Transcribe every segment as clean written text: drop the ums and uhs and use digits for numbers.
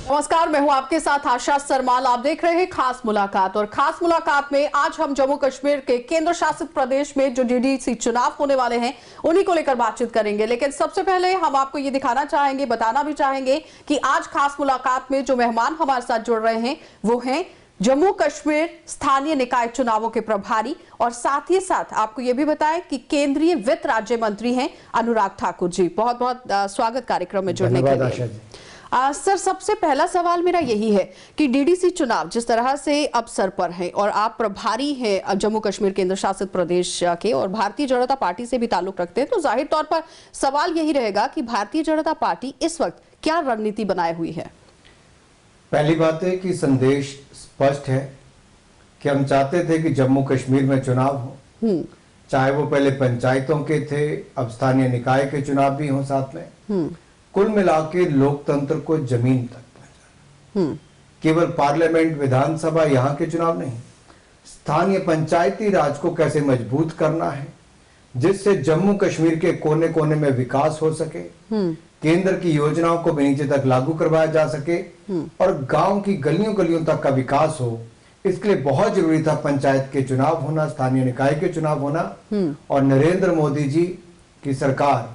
नमस्कार, मैं हूं आपके साथ आशा सरमाल। आप देख रहे हैं खास मुलाकात और खास मुलाकात में आज हम जम्मू कश्मीर के केंद्र शासित प्रदेश में जो डीडीसी चुनाव होने वाले हैं उन्हीं को लेकर बातचीत करेंगे। लेकिन सबसे पहले हम आपको ये दिखाना चाहेंगे, बताना भी चाहेंगे कि आज खास मुलाकात में जो मेहमान हमारे साथ जुड़ रहे हैं वो हैं जम्मू कश्मीर स्थानीय निकाय चुनावों के प्रभारी और साथ ही साथ आपको यह भी बताएं कि केंद्रीय वित्त राज्य मंत्री हैं अनुराग ठाकुर जी। बहुत बहुत स्वागत कार्यक्रम में जुड़ने के लिए। सर, सबसे पहला सवाल मेरा यही है कि डीडीसी चुनाव जिस तरह से अब सर पर है और आप प्रभारी हैं जम्मू कश्मीर केंद्र शासित प्रदेश के और भारतीय जनता पार्टी से भी ताल्लुक रखते हैं, तो जाहिर तौर पर सवाल यही रहेगा कि भारतीय जनता पार्टी इस वक्त क्या रणनीति बनाए हुई है। पहली बात है कि संदेश स्पष्ट है कि हम चाहते थे कि जम्मू कश्मीर में चुनाव हो, चाहे वो पहले पंचायतों के थे, अब स्थानीय निकाय के चुनाव भी हों साथ में। कुल मिलाकर लोकतंत्र को जमीन तक पहुंचाना, केवल पार्लियामेंट विधानसभा यहाँ के चुनाव नहीं, स्थानीय पंचायती राज को कैसे मजबूत करना है जिससे जम्मू कश्मीर के कोने कोने में विकास हो सके, केंद्र की योजनाओं को भी नीचे तक लागू करवाया जा सके और गांव की गलियों गलियों तक का विकास हो। इसके लिए बहुत जरूरी था पंचायत के चुनाव होना, स्थानीय निकाय के चुनाव होना। और नरेंद्र मोदी जी की सरकार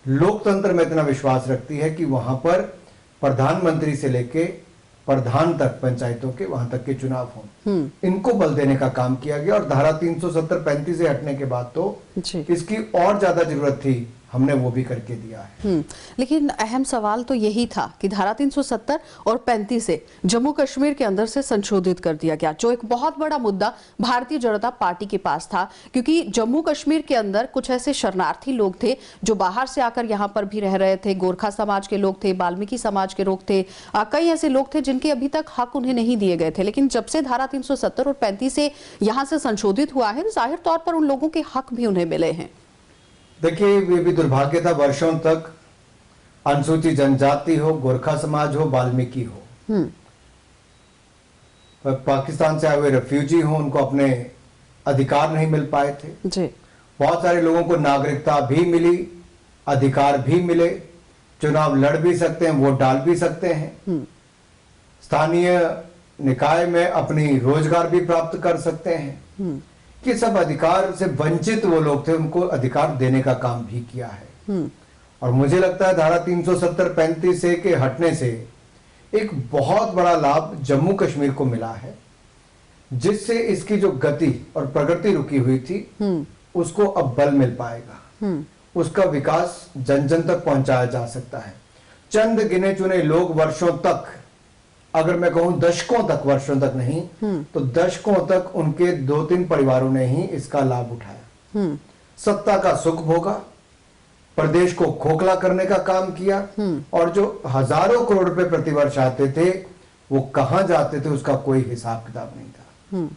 लोकतंत्र में इतना विश्वास रखती है कि वहां पर प्रधानमंत्री से लेके प्रधान तक पंचायतों के वहां तक के चुनाव हों, इनको बल देने का काम किया गया। और धारा 370-35 से हटने के बाद तो इसकी और ज्यादा जरूरत थी, हमने वो भी करके दिया है। लेकिन अहम सवाल तो यही था कि धारा 370 और 35 से जम्मू कश्मीर के अंदर से संशोधित कर दिया गया, जो एक बहुत बड़ा मुद्दा भारतीय जनता पार्टी के पास था, क्योंकि जम्मू कश्मीर के अंदर कुछ ऐसे शरणार्थी लोग थे जो बाहर से आकर यहाँ पर भी रह रहे थे। गोरखा समाज के लोग थे, वाल्मीकि समाज के लोग थे, कई ऐसे लोग थे जिनके अभी तक हक उन्हें नहीं दिए गए थे। लेकिन जब से धारा 370 और 35 से यहाँ से संशोधित हुआ है, जाहिर तौर पर उन लोगों के हक भी उन्हें मिले हैं। देखिए, ये भी दुर्भाग्य था, वर्षों तक अनुसूचित जनजाति हो, गोरखा समाज हो, वाल्मीकि हो, पाकिस्तान से आए हुए रेफ्यूजी हो, उनको अपने अधिकार नहीं मिल पाए थे जी। बहुत सारे लोगों को नागरिकता भी मिली, अधिकार भी मिले, चुनाव लड़ भी सकते हैं, वोट डाल भी सकते हैं, स्थानीय निकाय में अपनी रोजगार भी प्राप्त कर सकते हैं। कि सब अधिकार से वंचित वो लोग थे, उनको अधिकार देने का काम भी किया है। और मुझे लगता है धारा 370-35 से के हटने से एक बहुत बड़ा लाभ जम्मू कश्मीर को मिला है, जिससे इसकी जो गति और प्रगति रुकी हुई थी उसको अब बल मिल पाएगा, उसका विकास जन जन तक पहुंचाया जा सकता है। चंद गिने चुने लोग वर्षों तक, अगर मैं कहूं दशकों तक, वर्षों तक नहीं तो दशकों तक उनके 2-3 परिवारों ने ही इसका लाभ उठाया, सत्ता का सुख भोगा, प्रदेश को खोखला करने का काम किया और जो हजारों करोड़ रुपए प्रतिवर्ष आते थे वो कहां जाते थे उसका कोई हिसाब किताब नहीं था।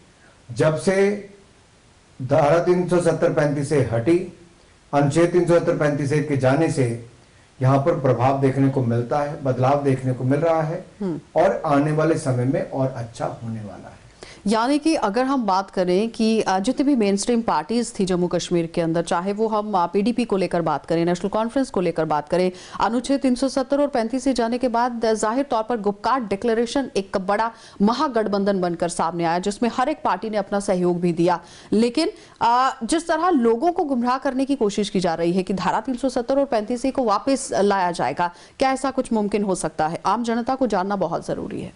जब से धारा 370-35 से हटी, अनुच्छेद 370-35 से के जाने से यहाँ पर प्रभाव देखने को मिलता है, बदलाव देखने को मिल रहा है और आने वाले समय में और अच्छा होने वाला है। यानी कि अगर हम बात करें कि जितनी भी मेन स्ट्रीम पार्टीज थी जम्मू कश्मीर के अंदर, चाहे वो हम पीडीपी को लेकर बात करें, नेशनल कॉन्फ्रेंस को लेकर बात करें, अनुच्छेद 370 और 35 से जाने के बाद जाहिर तौर पर गुपकार डिक्लेरेशन एक बड़ा महागठबंधन बनकर सामने आया, जिसमें हर एक पार्टी ने अपना सहयोग भी दिया। लेकिन जिस तरह लोगों को गुमराह करने की कोशिश की जा रही है कि धारा 370 और 35 को वापस लाया जाएगा, क्या ऐसा कुछ मुमकिन हो सकता है? आम जनता को जानना बहुत जरूरी है।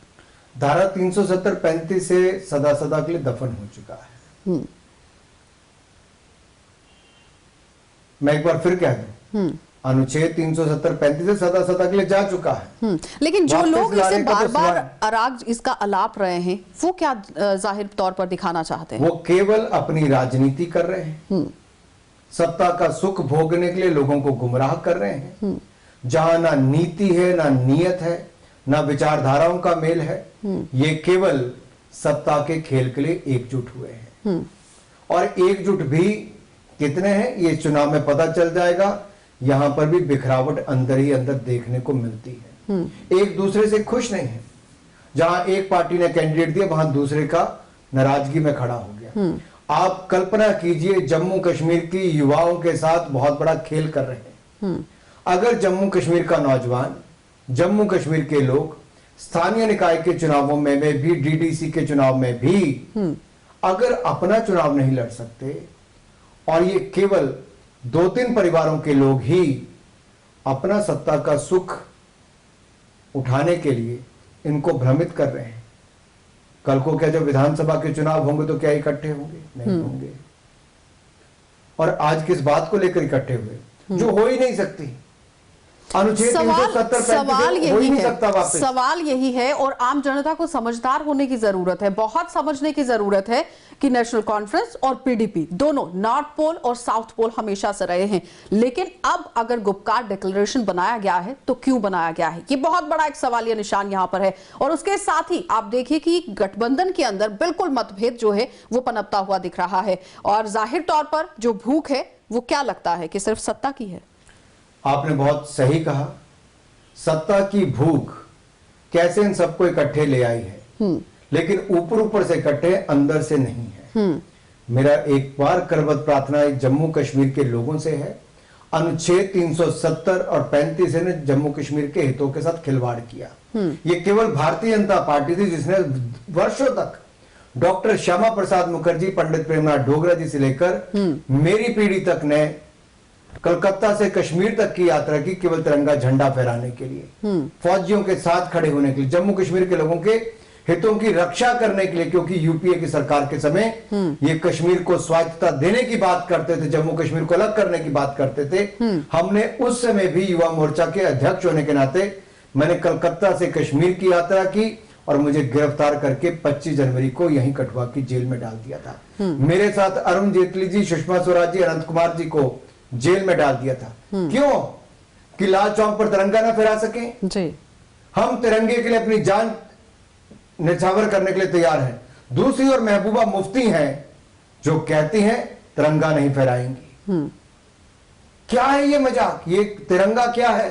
धारा 370-35 से सदा सदा के लिए दफन हो चुका है। मैं एक बार फिर कह दूं, अनुच्छेद 370-35 से सदा सदा के लिए जा चुका है। लेकिन जो लोग इसे बार बार अराग इसका अलाप रहे हैं, वो क्या जाहिर तौर पर दिखाना चाहते हैं? वो केवल अपनी राजनीति कर रहे हैं, सत्ता का सुख भोगने के लिए लोगों को गुमराह कर रहे हैं, जहां ना नीति है, ना नीयत है, ना विचारधाराओं का मेल है। ये केवल सत्ता के खेल के लिए एकजुट हुए हैं और एकजुट भी कितने हैं ये चुनाव में पता चल जाएगा। यहां पर भी बिखरावट अंदर ही अंदर देखने को मिलती है, एक दूसरे से खुश नहीं है। जहां एक पार्टी ने कैंडिडेट दिया वहां दूसरे का नाराजगी में खड़ा हो गया। आप कल्पना कीजिए, जम्मू कश्मीर की युवाओं के साथ बहुत बड़ा खेल कर रहे हैं। अगर जम्मू कश्मीर का नौजवान, जम्मू कश्मीर के लोग स्थानीय निकाय के चुनावों में भी, डीडीसी के चुनाव में भी अगर अपना चुनाव नहीं लड़ सकते और ये केवल 2-3 परिवारों के लोग ही अपना सत्ता का सुख उठाने के लिए इनको भ्रमित कर रहे हैं, कल को क्या जब विधानसभा के चुनाव होंगे तो क्या इकट्ठे होंगे? नहीं होंगे। और आज किस बात को लेकर इकट्ठे हुए जो हो ही नहीं सकती? अनुच्छेद 370 सवाल यही है और आम जनता को समझदार होने की जरूरत है, बहुत समझने की जरूरत है कि नेशनल कॉन्फ्रेंस और पीडीपी दोनों नॉर्थ पोल और साउथ पोल हमेशा से रहे हैं, लेकिन अब अगर गुपकार डिक्लेरेशन बनाया गया है तो क्यों बनाया गया है, ये बहुत बड़ा एक सवालिया निशान यहां पर है। और उसके साथ ही आप देखिए कि गठबंधन के अंदर बिल्कुल मतभेद जो है वो पनपता हुआ दिख रहा है और जाहिर तौर पर जो भूख है वो क्या लगता है कि सिर्फ सत्ता की है। आपने बहुत सही कहा, सत्ता की भूख कैसे इन सबको इकट्ठे ले आई है, लेकिन ऊपर ऊपर से इकट्ठे अंदर से नहीं है। मेरा एक बार करबद्ध प्रार्थना जम्मू कश्मीर के लोगों से है। अनुच्छेद 370 और 35 ने जम्मू कश्मीर के हितों के साथ खिलवाड़ किया। ये केवल भारतीय जनता पार्टी थी जिसने वर्षों तक डॉक्टर श्यामा प्रसाद मुखर्जी, पंडित प्रेमनाथ डोगरा जी से लेकर मेरी पीढ़ी तक ने कलकत्ता से कश्मीर तक की यात्रा की केवल तिरंगा झंडा फहराने के लिए, फौजियों के साथ खड़े होने के लिए, जम्मू कश्मीर के लोगों के हितों की रक्षा करने के लिए, क्योंकि यूपीए की सरकार के समय ये कश्मीर को स्वायत्तता देने की बात करते थे, जम्मू कश्मीर को अलग करने की बात करते थे। हमने उस समय भी युवा मोर्चा के अध्यक्ष होने के नाते मैंने कलकत्ता से कश्मीर की यात्रा की और मुझे गिरफ्तार करके 25 जनवरी को यहीं कठुआ की जेल में डाल दिया था। मेरे साथ अरुण जेटली जी, सुषमा स्वराज जी, अनंत कुमार जी को जेल में डाल दिया था। क्यों? कि लाल चौक पर तिरंगा ना फहरा सके जी। हम तिरंगे के लिए अपनी जान निछावर करने के लिए तैयार हैं। दूसरी ओर महबूबा मुफ्ती हैं जो कहती हैं तिरंगा नहीं फहराएंगी। क्या है ये मजाक? ये तिरंगा क्या है?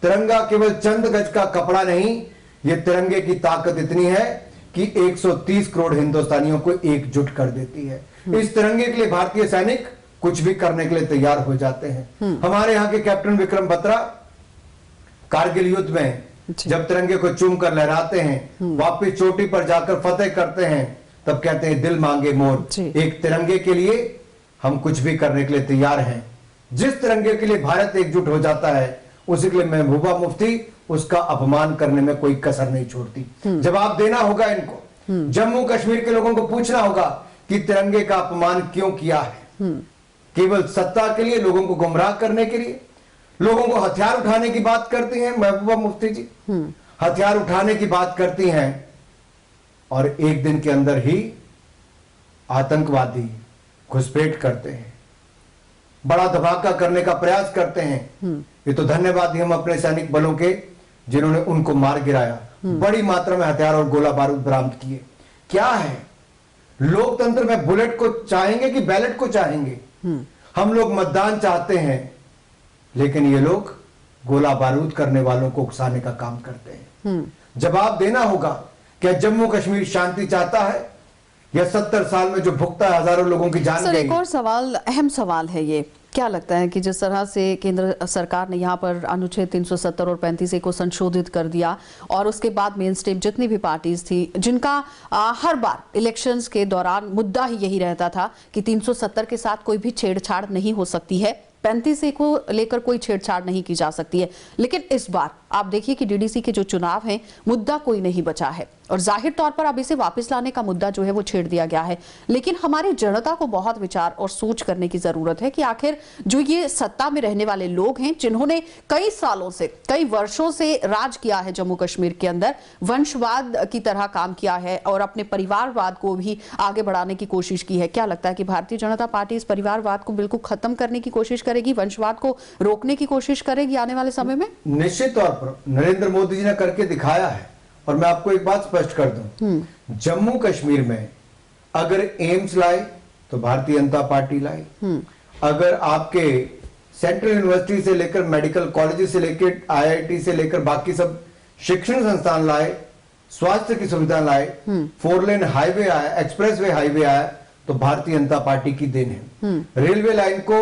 तिरंगा केवल चंद गज का कपड़ा नहीं, ये तिरंगे की ताकत इतनी है कि 130 करोड़ हिंदुस्तानियों को एकजुट कर देती है। इस तिरंगे के लिए भारतीय सैनिक कुछ भी करने के लिए तैयार हो जाते हैं। हमारे यहाँ के कैप्टन विक्रम बत्रा कारगिल युद्ध में जब तिरंगे को चूम कर लहराते हैं, वापिस चोटी पर जाकर फतेह करते हैं, तब कहते हैं दिल मांगे मोर। एक तिरंगे के लिए हम कुछ भी करने के लिए तैयार हैं। जिस तिरंगे के लिए भारत एकजुट हो जाता है उसी के लिए महबूबा मुफ्ती उसका अपमान करने में कोई कसर नहीं छोड़ती। जवाब देना होगा इनको। जम्मू कश्मीर के लोगों को पूछना होगा कि तिरंगे का अपमान क्यों किया है। केवल सत्ता के लिए, लोगों को गुमराह करने के लिए, लोगों को हथियार उठाने की बात करती हैं महबूबा मुफ्ती जी। हथियार उठाने की बात करती हैं और एक दिन के अंदर ही आतंकवादी घुसपैठ करते हैं, बड़ा धमाका करने का प्रयास करते हैं। ये तो धन्यवाद ही हम अपने सैनिक बलों के जिन्होंने उनको मार गिराया, बड़ी मात्रा में हथियार और गोला बारूद बरामद किए। क्या है लोकतंत्र में? बुलेट को चाहेंगे कि बैलेट को चाहेंगे? हम लोग मतदान चाहते हैं, लेकिन ये लोग गोला बारूद करने वालों को उकसाने का काम करते हैं। जवाब देना होगा। क्या जम्मू कश्मीर शांति चाहता है या 70 साल में जो भुगता है हजारों लोगों की जान गई? एक और सवाल, अहम सवाल है ये, क्या लगता है कि जिस तरह से केंद्र सरकार ने यहाँ पर अनुच्छेद 370 और 35 को संशोधित कर दिया और उसके बाद मेन स्ट्रीम जितनी भी पार्टीज थी जिनका हर बार इलेक्शंस के दौरान मुद्दा ही यही रहता था कि 370 के साथ कोई भी छेड़छाड़ नहीं हो सकती है, 35 को लेकर कोई छेड़छाड़ नहीं की जा सकती है, लेकिन इस बार आप देखिए कि डीडीसी के जो चुनाव हैं मुद्दा कोई नहीं बचा है और जाहिर तौर पर अब इसे वापस लाने का मुद्दा जो है वो छेड़ दिया गया है। लेकिन हमारी जनता को बहुत विचार और सोच करने की जरूरत है कि आखिर जो ये सत्ता में रहने वाले लोग हैं जिन्होंने कई सालों से, कई वर्षों से राज किया है जम्मू कश्मीर के अंदर, वंशवाद की तरह काम किया है और अपने परिवारवाद को भी आगे बढ़ाने की कोशिश की है। क्या लगता है कि भारतीय जनता पार्टी इस परिवारवाद को बिल्कुल खत्म करने की कोशिश करेगी, वंशवाद को रोकने की कोशिश करेगी आने वाले समय में? निश्चित तौर पर नरेंद्र मोदी जी ने करके दिखाया है। और मैं आपको एक बात स्पष्ट कर दूं, जम्मू कश्मीर में अगर एम्स लाए तो भारतीय जनता पार्टी लाई, अगर आपके सेंट्रल यूनिवर्सिटी से लेकर मेडिकल कॉलेज से लेकर आईआईटी से लेकर बाकी सब शिक्षण संस्थान लाए, स्वास्थ्य की सुविधा लाए, 4 लेन हाईवे आया, एक्सप्रेसवे हाईवे आया, तो भारतीय जनता पार्टी की देन है। रेलवे लाइन को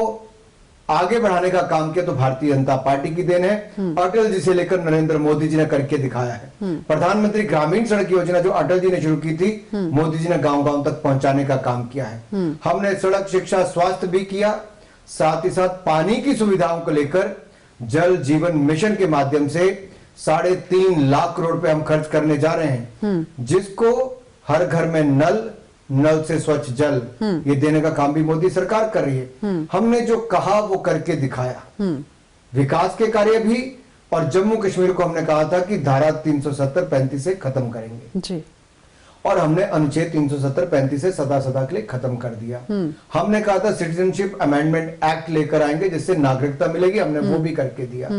आगे बढ़ाने का काम किया तो भारतीय जनता पार्टी की देन है। अटल जी से लेकर नरेंद्र मोदी जी ने करके दिखाया है। प्रधानमंत्री ग्रामीण सड़क योजना जो अटल जी ने शुरू की थी, मोदी जी ने गांव गांव तक पहुंचाने का काम किया है। हमने सड़क, शिक्षा, स्वास्थ्य भी किया, साथ ही साथ पानी की सुविधाओं को लेकर जल जीवन मिशन के माध्यम से 3.5 लाख करोड़ रुपए हम खर्च करने जा रहे हैं, जिसको हर घर में नल से स्वच्छ जल ये देने का काम भी मोदी सरकार कर रही है। हमने जो कहा वो करके दिखाया, विकास के कार्य भी, और जम्मू कश्मीर को हमने कहा था कि धारा 370-35 से खत्म करेंगे जी। और हमने अनुच्छेद 370-35 से सदा सदा के लिए खत्म कर दिया। हमने कहा था सिटीजनशिप अमेंडमेंट एक्ट लेकर आएंगे जिससे नागरिकता मिलेगी, हमने वो भी करके दिया।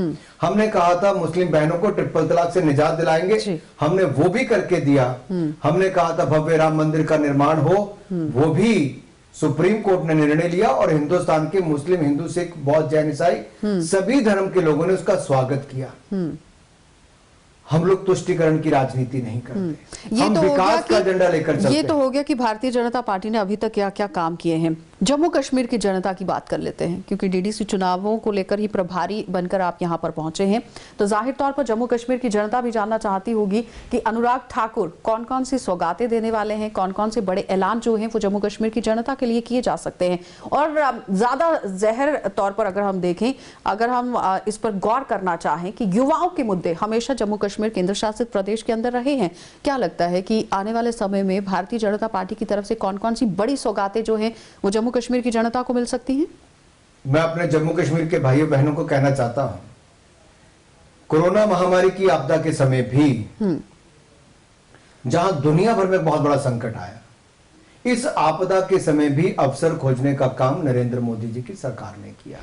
हमने कहा था मुस्लिम बहनों को ट्रिपल तलाक से निजात दिलाएंगे, हमने वो भी करके दिया। हमने कहा था भव्य राम मंदिर का निर्माण हो, वो भी सुप्रीम कोर्ट ने निर्णय लिया और हिंदुस्तान के मुस्लिम, हिंदू, सिख, बौद्ध, जैन, ईसाई सभी धर्म के लोगों ने उसका स्वागत किया। हम लोग तुष्टीकरण की राजनीति नहीं करते, हम विकास का एजेंडा लेकर चलते हैं। ये तो हो गया कि भारतीय जनता पार्टी ने अभी तक क्या क्या काम किए हैं। जम्मू कश्मीर की जनता की बात कर लेते हैं, क्योंकि डीडीसी चुनावों को लेकर ही प्रभारी बनकर आप यहां पर पहुंचे हैं, तो जाहिर तौर पर जम्मू कश्मीर की जनता भी जानना चाहती होगी कि अनुराग ठाकुर कौन कौन सी सौगातें देने वाले हैं, कौन कौन से बड़े ऐलान जो हैं वो जम्मू कश्मीर की जनता के लिए किए जा सकते हैं। और ज्यादा जहर तौर पर अगर हम देखें, अगर हम इस पर गौर करना चाहें कि युवाओं के मुद्दे हमेशा जम्मू कश्मीर केंद्र शासित प्रदेश के अंदर रहे हैं, क्या लगता है कि आने वाले समय में भारतीय जनता पार्टी की तरफ से कौन कौन सी बड़ी सौगातें जो हैं वो जम्मू कश्मीर की जनता को मिल सकती हैं? मैं अपने जम्मू कश्मीर के भाइयों बहनों को कहना चाहता हूं, कोरोना महामारी की आपदा के समय भी जहां दुनिया भर में बहुत बड़ा संकट आया, इस आपदा के समय भी अवसर खोजने का काम नरेंद्र मोदी जी की सरकार ने किया।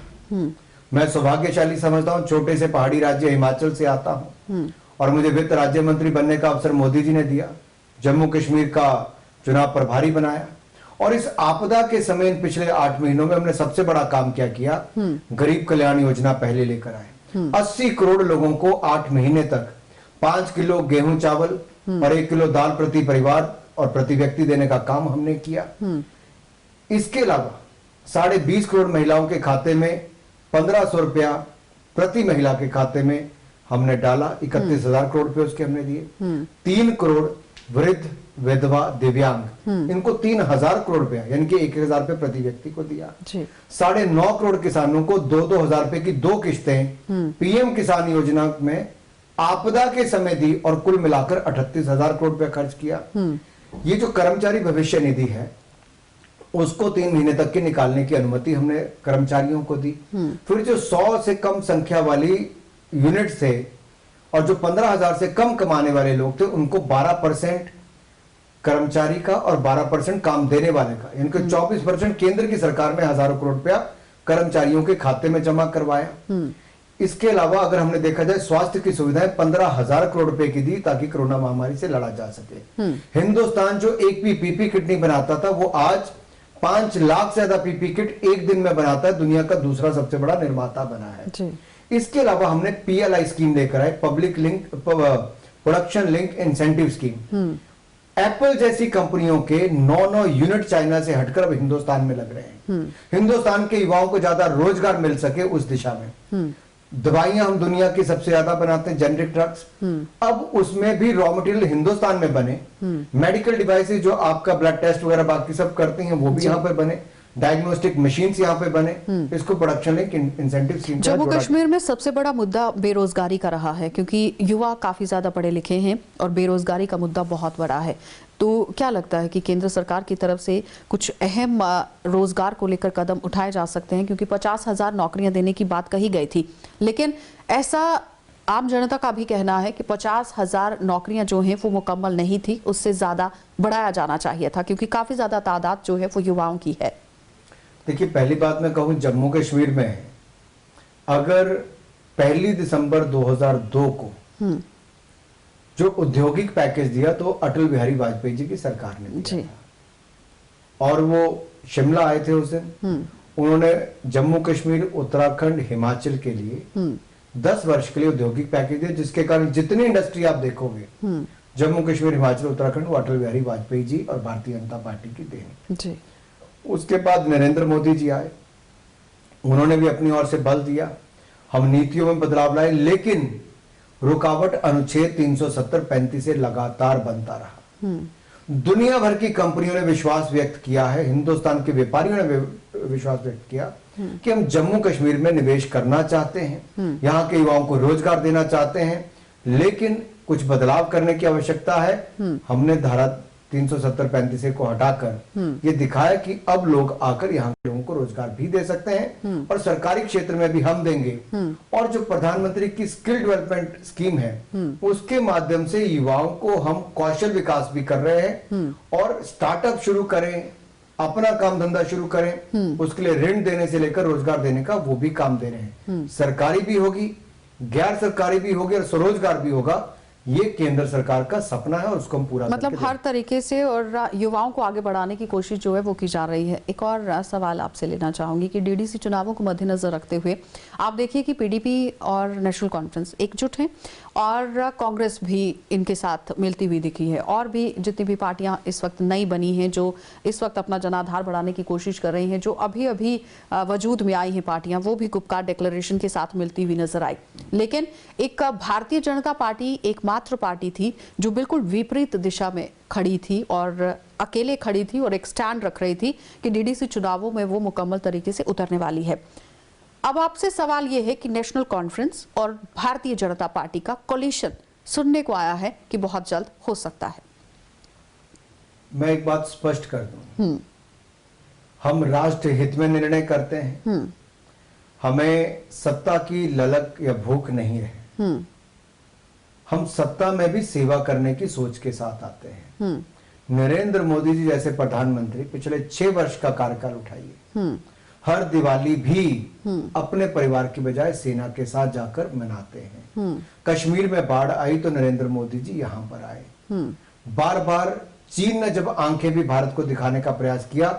मैं सौभाग्यशाली समझता हूं, छोटे से पहाड़ी राज्य हिमाचल से आता हूं और मुझे वित्त राज्य मंत्री बनने का अवसर मोदी जी ने दिया, जम्मू कश्मीर का चुनाव प्रभारी बनाया, और इस आपदा के समय इन पिछले 8 महीनों में हमने सबसे बड़ा काम क्या किया, गरीब कल्याण योजना पहले लेकर आए। 80 करोड़ लोगों को 8 महीने तक 5 किलो गेहूं चावल और 1 किलो दाल प्रति परिवार और प्रति व्यक्ति देने का काम हमने किया। इसके अलावा 20.5 करोड़ महिलाओं के खाते में 1500 रुपया प्रति महिला के खाते में हमने डाला, 31,000 करोड़ रुपए उसके हमने दिए। 3 करोड़ वृद्ध, विधवा, दिव्यांग, इनको 3,000 करोड़ रुपया यानी कि 1,000 रुपए प्रति व्यक्ति को दिया। 9.5 करोड़ किसानों को 2,000 रुपए की 2 किश्तें पीएम किसान योजना में आपदा के समय दी और कुल मिलाकर 38,000 करोड़ रुपया खर्च किया। ये जो कर्मचारी भविष्य निधि है उसको 3 महीने तक के निकालने की अनुमति हमने कर्मचारियों को दी। फिर जो 100 से कम संख्या वाली यूनिट से और जो 15,000 से कम कमाने वाले लोग थे उनको 12% कर्मचारी का और 12% काम देने वाले का, यानी कि 24% केंद्र की सरकार में हजारों करोड़ रुपया कर्मचारियों के खाते में जमा करवाया। इसके अलावा अगर हमने देखा जाए स्वास्थ्य की सुविधाएं 15,000 करोड़ रुपए की दी ताकि कोरोना महामारी से लड़ा जा सके। हिंदुस्तान जो एक भी पीपी किट नहीं बनाता था वो आज 5 लाख से ज्यादा पीपी किट एक दिन में बनाता है, दुनिया का दूसरा सबसे बड़ा निर्माता बना है। इसके अलावा हमने पीएलआई स्कीम लेकर आए, public link production link incentive scheme. Apple जैसी कंपनियों के 9 यूनिट चाइना से हटकर अब हिंदुस्तान में लग रहे हैं। हिंदुस्तान के युवाओं को ज्यादा रोजगार मिल सके उस दिशा में। दवाइयां हम दुनिया की सबसे ज्यादा बनाते हैं, जेनरिक ड्रग्स, अब उसमें भी रॉ मटेरियल हिंदुस्तान में बने। मेडिकल डिवाइसेस जो आपका ब्लड टेस्ट वगैरह बाकी सब करते हैं वो भी यहाँ पर बने, डायग्नोस्टिक मशीन्स यहाँ पे बने, इसको production link incentive scheme. Jammu Kashmir में सबसे बड़ा मुद्दा बेरोजगारी का रहा है, क्योंकि युवा काफी ज्यादा पढ़े लिखे हैं और बेरोजगारी का मुद्दा बहुत बड़ा है। तो क्या लगता है कि केंद्र सरकार की तरफ से कुछ अहम रोजगार को लेकर कदम उठाए जा सकते हैं, क्योंकि 50,000 नौकरियां देने की बात कही गई थी, लेकिन ऐसा आम जनता का भी कहना है कि 50,000 नौकरियां जो हैं वो मुकम्मल नहीं थी, उससे ज्यादा बढ़ाया जाना चाहिए था, क्योंकि काफी ज्यादा तादाद जो है वो युवाओं की है। देखिए, पहली बात मैं कहूं, जम्मू कश्मीर में अगर 1 दिसंबर 2002 को जो औद्योगिक पैकेज दिया तो अटल बिहारी वाजपेयी जी की सरकार ने दिया था। और वो शिमला आए थे उस दिन, उन्होंने जम्मू कश्मीर, उत्तराखंड, हिमाचल के लिए 10 वर्ष के लिए औद्योगिक पैकेज दिया, जिसके कारण जितनी इंडस्ट्री आप देखोगे जम्मू कश्मीर, हिमाचल, उत्तराखंड, वो अटल बिहारी वाजपेयी जी और भारतीय जनता पार्टी की देन। उसके बाद नरेंद्र मोदी जी आए, उन्होंने भी अपनी ओर से बल दिया, हम नीतियों में बदलाव लाए, लेकिन रुकावट अनुच्छेद 370-35 से लगातार बनता रहा। दुनिया भर की कंपनियों ने विश्वास व्यक्त किया है, हिंदुस्तान के व्यापारियों ने विश्वास व्यक्त किया कि हम जम्मू कश्मीर में निवेश करना चाहते हैं, यहाँ के युवाओं को रोजगार देना चाहते हैं, लेकिन कुछ बदलाव करने की आवश्यकता है। हमने धारा 370-35 को हटाकर ये दिखाया कि अब लोग आकर यहाँ के लोगों को रोजगार भी दे सकते हैं और सरकारी क्षेत्र में भी हम देंगे। और जो प्रधानमंत्री की स्किल डेवलपमेंट स्कीम है उसके माध्यम से युवाओं को हम कौशल विकास भी कर रहे हैं और स्टार्टअप शुरू करें, अपना काम धंधा शुरू करें, उसके लिए ऋण देने से लेकर रोजगार देने का वो भी काम दे रहे हैं। सरकारी भी होगी, गैर सरकारी भी होगी और स्वरोजगार भी होगा। ये केंद्र सरकार का सपना है और उसको हम पूरा मतलब हर तरीके से और युवाओं को आगे बढ़ाने की कोशिश जो है वो की जा रही है। एक और सवाल आपसे लेना चाहूंगी कि डीडीसी चुनावों को मद्देनजर रखते हुए आप देखिए कि पीडीपी और नेशनल कॉन्फ्रेंस एकजुट हैं और कांग्रेस भी इनके साथ मिलती हुई दिखी है, और भी जितनी भी पार्टियां इस वक्त नई बनी हैं जो इस वक्त अपना जनाधार बढ़ाने की कोशिश कर रही हैं, जो अभी अभी वजूद में आई हैं पार्टियां, वो भी गुपकार डिक्लेरेशन के साथ मिलती हुई नजर आई। लेकिन एक भारतीय जनता पार्टी एकमात्र पार्टी थी जो बिल्कुल विपरीत दिशा में खड़ी थी और अकेले खड़ी थी और एक स्टैंड रख रही थी कि डीडीसी चुनावों में वो मुकम्मल तरीके से उतरने वाली है। अब आपसे सवाल ये है कि नेशनल कॉन्फ्रेंस और भारतीय जनता पार्टी का कोलिशन सुनने को आया है कि बहुत जल्द हो सकता है। मैं एक बात स्पष्ट कर दूं, हम राष्ट्र हित में निर्णय करते हैं, हमें सत्ता की ललक या भूख नहीं है। हम सत्ता में भी सेवा करने की सोच के साथ आते हैं। नरेंद्र मोदी जी जैसे प्रधानमंत्री पिछले 6 वर्ष का कार्यकाल उठाइए, हर दिवाली भी अपने परिवार की बजाय सेना के साथ जाकर मनाते हैं। कश्मीर में बाढ़ आई तो नरेंद्र मोदी जी यहां पर आए। बार बार चीन ने जब आंखें भी भारत को दिखाने का प्रयास किया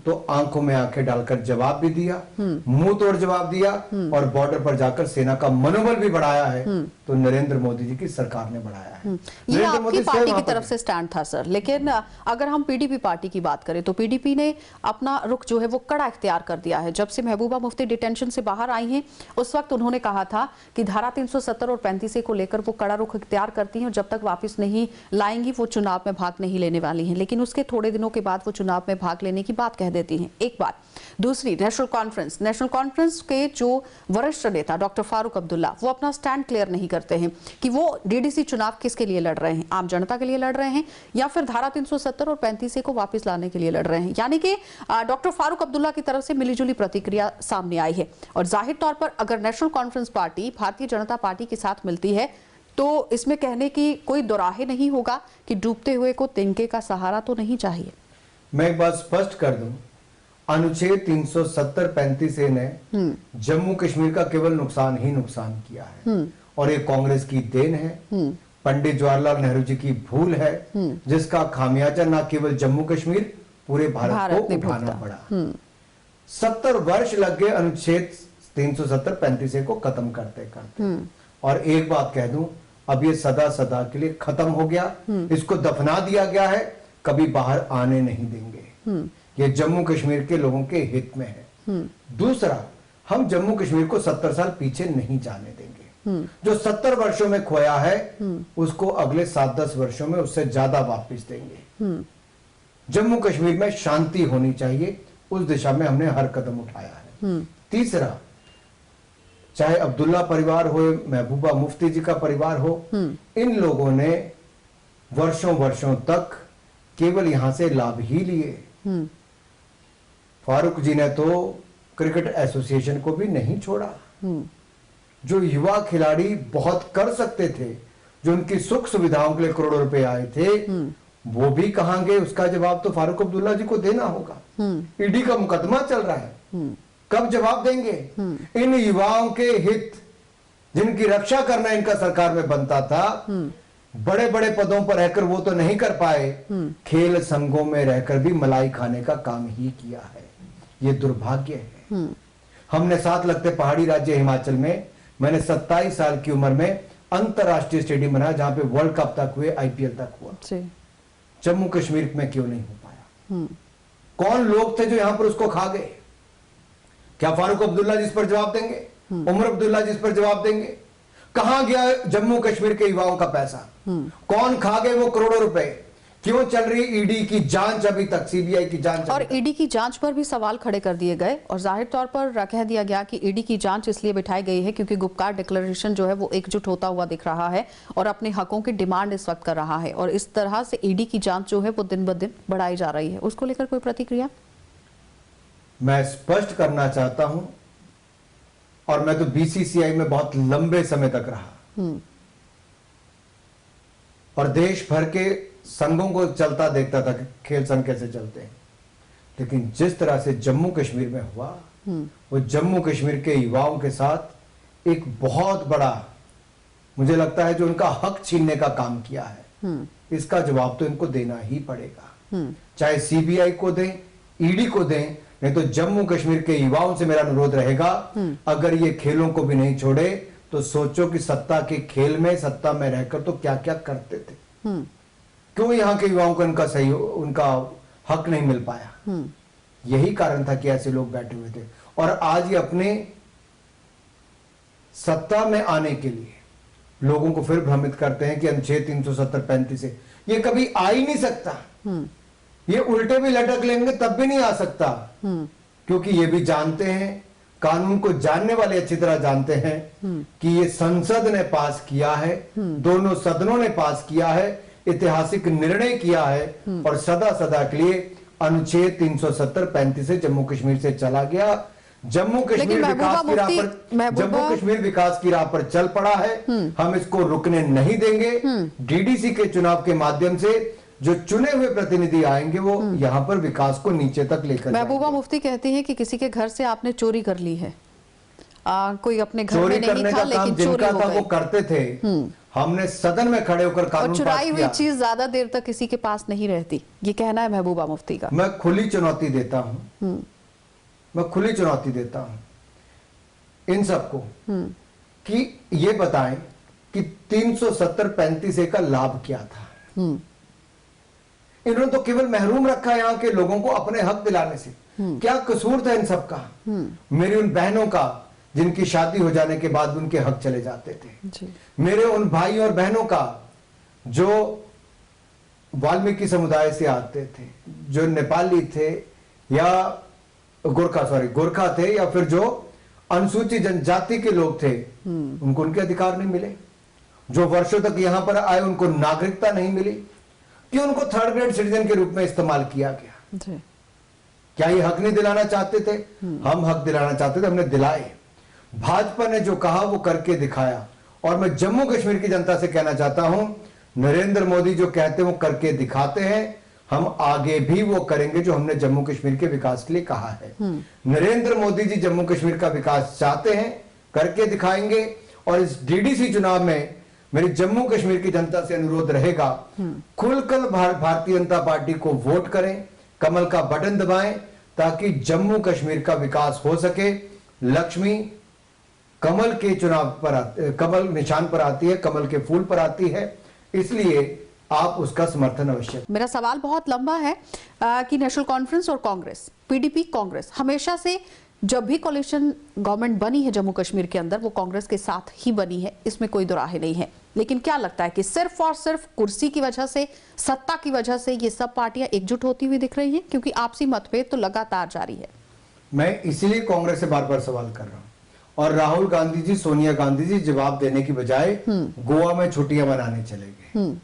तो आंखों में आंखें डालकर जवाब भी दिया, मुंह तोड़ जवाब दिया और बॉर्डर पर जाकर सेना का मनोबल भी बढ़ाया है। तो नरेंद्र मोदी जी की सरकार ने बढ़ाया है। ये आपकी पार्टी की तरफ से स्टैंड था सर, लेकिन अगर हम पीडीपी पार्टी की बात करें तो पीडीपी ने अपना रुख जो है वो कड़ा इख्तियार कर दिया है। जब से महबूबा मुफ्ती डिटेंशन से बाहर आई हैं उस वक्त उन्होंने कहा था कि धारा 370 और 35 को लेकर वो कड़ा रुख इख्तियार करती हैं और जब तक वापस नहीं लाएंगी वो चुनाव में भाग नहीं लेने वाली हैं। लेकिन उसके थोड़े दिनों के बाद वो चुनाव में भाग लेने की बात कह देती हैं। एक बात। दूसरी, नेशनल कॉन्फ्रेंस के जो वरिष्ठ नेता डॉक्टर फारूक अब्दुल्ला वो अपना स्टैंड क्लियर नहीं करते हैं कि वो डीडीसी चुनाव किसके लिए लड़ रहे हैं, आम जनता के लिए लड़ रहे हैं या फिर धारा 370 और 35 को वापस लाने के लिए लड़ रहे हैं। यानी कि डॉक्टर फारूक अब्दुल्ला की तरफ से मिलीजुली प्रतिक्रिया सामने आई है और जाहिर तौर पर अगर national conference party Bharatiya Janata party के साथ मिलती है तो इसमें कहने की कोई दोराहे नहीं होगा कि डूबते हुए को तिनके का सहारा तो नहीं चाहिए। मैं एक बात स्पष्ट कर दूं, अनुच्छेद 370-35 ने जम्मू कश्मीर का केवल नुकसान ही नुकसान किया है और ये कांग्रेस की देन है, पंडित जवाहरलाल नेहरू जी की भूल है, जिसका खामियाजा न केवल जम्मू कश्मीर पूरे भारत को उठाना पड़ा। 70 वर्ष लग गए अनुच्छेद 370-35 को खत्म करते करते। और एक बात कह दूं, अब ये सदा सदा के लिए खत्म हो गया, इसको दफना दिया गया है, कभी बाहर आने नहीं देंगे। ये जम्मू कश्मीर के लोगों के हित में है। दूसरा, हम जम्मू कश्मीर को 70 साल पीछे नहीं जाने देंगे। जो 70 वर्षों में खोया है उसको अगले 7-10 वर्षों में उससे ज्यादा वापस देंगे। जम्मू कश्मीर में शांति होनी चाहिए, उस दिशा में हमने हर कदम उठाया है। तीसरा, चाहे अब्दुल्ला परिवार हो, महबूबा मुफ्ती जी का परिवार हो, इन लोगों ने वर्षों वर्षों तक केवल यहां से लाभ ही लिए। फारूक जी ने तो क्रिकेट एसोसिएशन को भी नहीं छोड़ा। जो युवा खिलाड़ी बहुत कर सकते थे, जो उनकी सुख सुविधाओं के लिए करोड़ों रुपए आए थे, वो भी कहां गए? उसका जवाब तो फारूक अब्दुल्ला जी को देना होगा। ईडी का मुकदमा चल रहा है, कब जवाब देंगे? इन युवाओं के हित जिनकी रक्षा करना इनका सरकार में बनता था, बड़े बड़े पदों पर रहकर वो तो नहीं कर पाए, खेल संघों में रहकर भी मलाई खाने का काम ही किया है। ये दुर्भाग्य है। हमने साथ लगते पहाड़ी राज्य हिमाचल में, मैंने 27 साल की उम्र में अंतरराष्ट्रीय स्टेडियम बनाया जहां पे वर्ल्ड कप तक हुए, आईपीएल तक हुआ। जम्मू कश्मीर में क्यों नहीं हो पाया? कौन लोग थे जो यहां पर उसको खा गए? क्या फारूक अब्दुल्ला जिस पर जवाब देंगे? उमर अब्दुल्ला जिस पर जवाब देंगे? कहां गया जम्मू कश्मीर के युवाओं का पैसा? कौन खा गए वो करोड़ों रुपए? क्यों चल रही ईडी की जांच अभी तक, सीबीआई की जांच? और ईडी की जांच पर भी सवाल खड़े कर दिए गए और जाहिर तौर पर कह दिया गया कि ईडी की जांच इसलिए बिठाई गई है क्योंकि गुपकार डिक्लेरेशन जो है वो एकजुट होता हुआ दिख रहा है और अपने हकों की डिमांड इस वक्त कर रहा है, और इस तरह से ईडी की जांच जो है वो दिन ब दिन बढ़ाई जा रही है। उसको लेकर कोई प्रतिक्रिया? मैं स्पष्ट करना चाहता हूं, और मैं तो बीसीसीआई में बहुत लंबे समय तक रहा और देश भर के संघों को चलता देखता था कि खेल संघ कैसे चलते हैं, लेकिन जिस तरह से जम्मू कश्मीर में हुआ, वो जम्मू कश्मीर के युवाओं के साथ एक बहुत बड़ा, मुझे लगता है, जो उनका हक छीनने का काम किया है, इसका जवाब तो इनको देना ही पड़ेगा। चाहे सीबीआई को दें, ईडी को दें, नहीं तो जम्मू कश्मीर के युवाओं से मेरा अनुरोध रहेगा, अगर ये खेलों को भी नहीं छोड़े तो सोचो कि सत्ता के खेल में, सत्ता में रहकर तो क्या क्या करते थे। क्यों यहां के युवाओं को उनका हक नहीं मिल पाया? यही कारण था कि ऐसे लोग बैठे हुए थे, और आज ये अपने सत्ता में आने के लिए लोगों को फिर भ्रमित करते हैं कि अनुच्छेद 370-35 से ये कभी आ ही नहीं सकता। ये उल्टे भी लटक लेंगे तब भी नहीं आ सकता, क्योंकि ये भी जानते हैं, कानून को जानने वाले अच्छी तरह जानते हैं कि ये संसद ने पास किया है, दोनों सदनों ने पास किया है, ऐतिहासिक निर्णय किया है, और सदा सदा के लिए अनुच्छेद 370-35 से जम्मू कश्मीर से चला गया। जम्मू कश्मीर विकास की राह पर चल पड़ा है, हम इसको रुकने नहीं देंगे। डीडीसी के चुनाव के माध्यम से जो चुने हुए प्रतिनिधि आएंगे वो यहाँ पर विकास को नीचे तक लेकर जाएंगे। महबूबा मुफ्ती कहती है कि किसी के घर से आपने चोरी कर ली है, कोई अपने घर में नहीं था लेकिन चोरी हो गई। वो करते थे, हमने सदन में खड़े होकर कानून पास किया। चुराई हुई चीज ज्यादा देर तक किसी के पास नहीं रहती, ये कहना है महबूबा मुफ्ती का। मैं खुली चुनौती देता हूँ, मैं खुली चुनौती देता हूँ इन सबको कि ये बताएं कि 370-35 का लाभ क्या था। इन्होंने तो केवल महरूम रखा यहाँ के लोगों को अपने हक दिलाने से। क्या कसूर था इन सबका? मेरी उन बहनों का जिनकी शादी हो जाने के बाद उनके हक चले जाते थे, मेरे उन भाई और बहनों का जो वाल्मीकि समुदाय से आते थे, जो नेपाली थे या गोरखा थे, या फिर जो अनुसूचित जनजाति के लोग थे, उनको उनके अधिकार नहीं मिले। जो वर्षों तक यहां पर आए उनको नागरिकता नहीं मिली, कि उनको थर्ड ग्रेड सिटीजन के रूप में इस्तेमाल किया गया। क्या ये हक नहीं दिलाना चाहते थे? हम हक दिलाना चाहते थे, हमने दिलाए। भाजपा ने जो कहा वो करके दिखाया, और मैं जम्मू कश्मीर की जनता से कहना चाहता हूं, नरेंद्र मोदी जो कहते हैं वो करके दिखाते हैं, हम आगे भी वो करेंगे जो हमने जम्मू कश्मीर के विकास के लिए कहा है। नरेंद्र मोदी जी जम्मू कश्मीर का विकास चाहते हैं, करके दिखाएंगे। और इस डीडीसी चुनाव में मेरी जम्मू कश्मीर की जनता से अनुरोध रहेगा, खुलकर भारतीय जनता पार्टी को वोट करें, कमल का बटन दबाएं, ताकि जम्मू कश्मीर का विकास हो सके। लक्ष्मी कमल के चुनाव पर, कमल निशान पर आती है, कमल के फूल पर आती है, इसलिए आप उसका समर्थन अवश्य। मेरा सवाल बहुत लंबा है कि नेशनल कॉन्फ्रेंस और कांग्रेस, पीडीपी कांग्रेस, हमेशा से जब भी कोalition गवर्नमेंट बनी है जम्मू कश्मीर के अंदर, वो कांग्रेस के साथ ही बनी है, इसमें कोई दुराहे नहीं है। लेकिन क्या लगता है कि सिर्फ और सिर्फ कुर्सी की वजह से, सत्ता की वजह से ये सब पार्टियां एकजुट होती हुई दिख रही हैं? क्योंकि आपसी मतभेद तो लगातार जारी है। मैं इसीलिए कांग्रेस से बार बार सवाल कर रहा हूं, और राहुल गांधी जी, सोनिया गांधी जी जवाब देने की बजाय गोवा में छुट्टियां मनाने चले गए।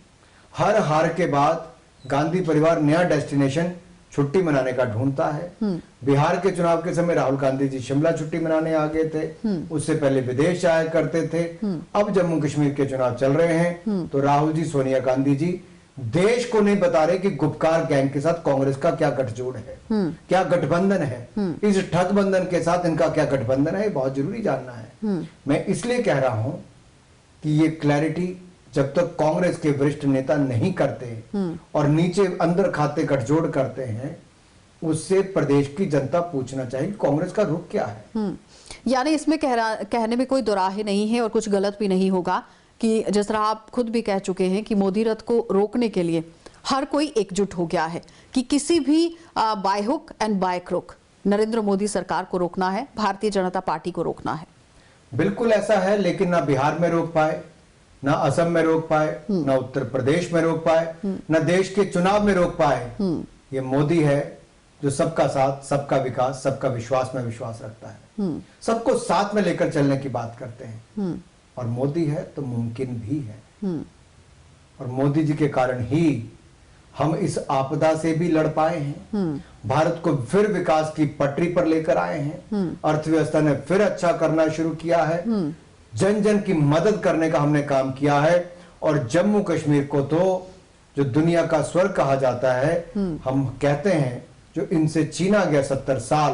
हर हार के बाद गांधी परिवार नया डेस्टिनेशन छुट्टी मनाने का ढूंढता है। बिहार के चुनाव के समय राहुल गांधी जी शिमला छुट्टी मनाने आ गए थे, उससे पहले विदेश जाया करते थे। अब जम्मू कश्मीर के चुनाव चल रहे हैं तो राहुल जी, सोनिया गांधी जी देश को नहीं बता रहे कि गुपकार गैंग के साथ कांग्रेस का क्या गठजोड़ है, क्या गठबंधन है, इस ठगबंधन के साथ इनका क्या गठबंधन है, बहुत जरूरी जानना है। मैं इसलिए कह रहा हूं कि ये क्लैरिटी जब तक कांग्रेस के वरिष्ठ नेता नहीं करते और नीचे अंदर खाते गठजोड़ करते हैं, उससे प्रदेश की जनता पूछना चाहिए कांग्रेस का रुख क्या है। यानी इसमें कहने में कोई दुराहे नहीं है और कुछ गलत भी नहीं होगा कि जिस तरह आप खुद भी कह चुके हैं कि मोदी रथ को रोकने के लिए हर कोई एकजुट हो गया है, कि किसी भी by hook and by crook Narendra Modi सरकार को रोकना है, भारतीय जनता पार्टी को रोकना है। बिल्कुल ऐसा है, लेकिन ना बिहार में रोक पाए, ना असम में रोक पाए, ना उत्तर प्रदेश में रोक पाए, ना देश के चुनाव में रोक पाए। ये मोदी है जो सबका साथ, सबका विकास, सबका विश्वास में विश्वास रखता है, सबको साथ में लेकर चलने की बात करते हैं। और मोदी है तो मुमकिन भी है। और मोदी जी के कारण ही हम इस आपदा से भी लड़ पाए हैं, भारत को फिर विकास की पटरी पर लेकर आए हैं, अर्थव्यवस्था ने फिर अच्छा करना शुरू किया है, जन जन की मदद करने का हमने काम किया है। और जम्मू कश्मीर को तो जो दुनिया का स्वर्ग कहा जाता है, हम कहते हैं जो इनसे छीना गया 70 साल,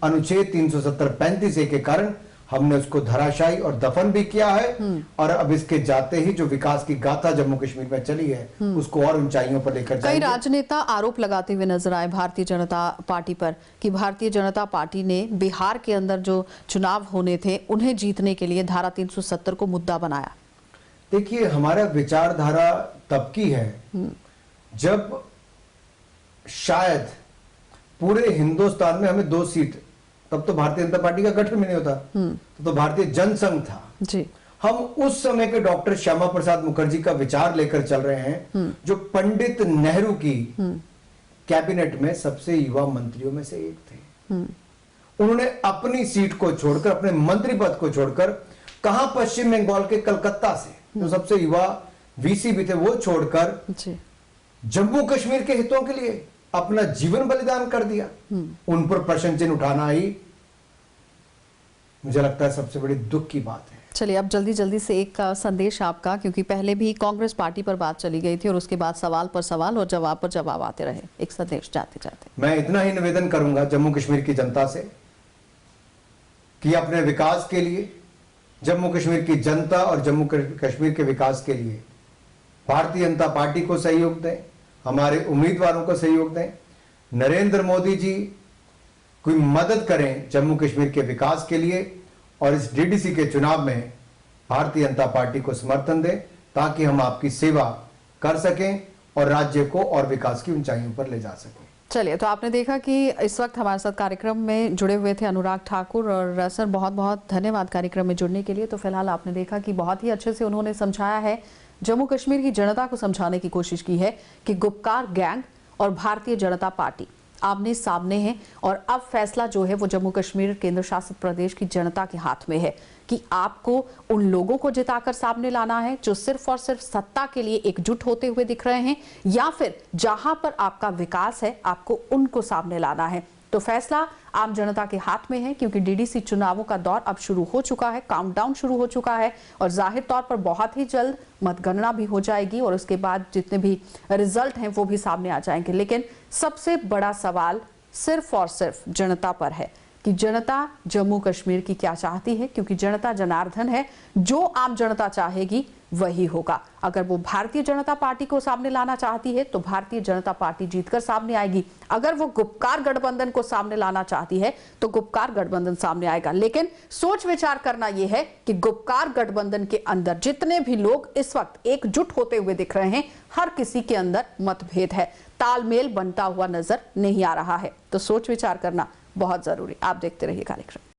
अनुच्छेद 370-35 के कारण हमने उसको धराशायी और दफन भी किया है। और अब इसके जाते ही जो विकास की गाथा जम्मू कश्मीर में चली है, उसको और ऊंचाइयों पर लेकर जाएंगे। कई राजनेता आरोप लगाते हुए नजर आए भारतीय जनता पार्टी पर कि भारतीय जनता पार्टी ने बिहार के अंदर जो चुनाव होने थे उन्हें जीतने के लिए धारा 370 को मुद्दा बनाया। देखिए, हमारा विचारधारा तब की है जब शायद पूरे हिंदुस्तान में हमें 2 सीट, तब तो भारतीय जनता पार्टी का गठन भी नहीं होता, तो भारतीय जनसंघ था जी। हम उस समय के डॉक्टर श्यामा प्रसाद मुखर्जी का विचार लेकर चल रहे हैं, जो पंडित नेहरू की कैबिनेट में सबसे युवा मंत्रियों में से एक थे। उन्होंने अपनी सीट को छोड़कर, अपने मंत्री पद को छोड़कर, कहां पश्चिम बंगाल के कलकत्ता से जो सबसे युवा वीसी भी थे, वो छोड़कर जम्मू कश्मीर के हितों के लिए अपना जीवन बलिदान कर दिया। उन पर प्रश्न चिन्ह उठाना ही मुझे लगता है सबसे बड़ी दुख की बात है। चलिए, अब जल्दी से एक संदेश आपका, क्योंकि पहले भी कांग्रेस पार्टी पर बात चली गई थी और उसके बाद सवाल पर सवाल और जवाब पर जवाब आते रहे। एक संदेश जाते जाते मैं इतना ही निवेदन करूंगा जम्मू कश्मीर की जनता से कि अपने विकास के लिए, जम्मू कश्मीर की जनता और जम्मू कश्मीर के विकास के लिए भारतीय जनता पार्टी को सहयोग दें, हमारे उम्मीदवारों को सहयोग दें। नरेंद्र मोदी जी कोई मदद करें जम्मू कश्मीर के विकास के लिए, और इस डीडीसी के चुनाव में भारतीय जनता पार्टी को समर्थन दें, ताकि हम आपकी सेवा कर सकें और राज्य को और विकास की ऊंचाइयों पर ले जा सकें। चलिए, तो आपने देखा कि इस वक्त हमारे साथ कार्यक्रम में जुड़े हुए थे अनुराग ठाकुर। और सर, बहुत बहुत धन्यवाद कार्यक्रम में जुड़ने के लिए। तो फिलहाल आपने देखा कि बहुत ही अच्छे से उन्होंने समझाया है, जम्मू कश्मीर की जनता को समझाने की कोशिश की है कि गुपकार गैंग और भारतीय जनता पार्टी आमने सामने हैं। और अब फैसला जो है वो जम्मू कश्मीर केंद्र शासित प्रदेश की जनता के हाथ में है कि आपको उन लोगों को जिताकर सामने लाना है जो सिर्फ और सिर्फ सत्ता के लिए एकजुट होते हुए दिख रहे हैं, या फिर जहां पर आपका विकास है आपको उनको सामने लाना है। तो फैसला आम जनता के हाथ में है, क्योंकि डीडीसी चुनावों का दौर अब शुरू हो चुका है, काउंटडाउन शुरू हो चुका है और जाहिर तौर पर बहुत ही जल्द मतगणना भी हो जाएगी और उसके बाद जितने भी रिजल्ट हैं वो भी सामने आ जाएंगे। लेकिन सबसे बड़ा सवाल सिर्फ और सिर्फ जनता पर है कि जनता जम्मू कश्मीर की क्या चाहती है, क्योंकि जनता जनार्दन है। जो आम जनता चाहेगी वही होगा। अगर वो भारतीय जनता पार्टी को सामने लाना चाहती है तो भारतीय जनता पार्टी जीतकर सामने आएगी। अगर वो गुपकार गठबंधन को सामने लाना चाहती है तो गुपकार गठबंधन सामने आएगा। लेकिन सोच विचार करना यह है कि गुपकार गठबंधन के अंदर जितने भी लोग इस वक्त एकजुट होते हुए दिख रहे हैं, हर किसी के अंदर मतभेद है, तालमेल बनता हुआ नजर नहीं आ रहा है। तो सोच विचार करना बहुत जरूरी। आप देखते रहिए कार्यक्रम।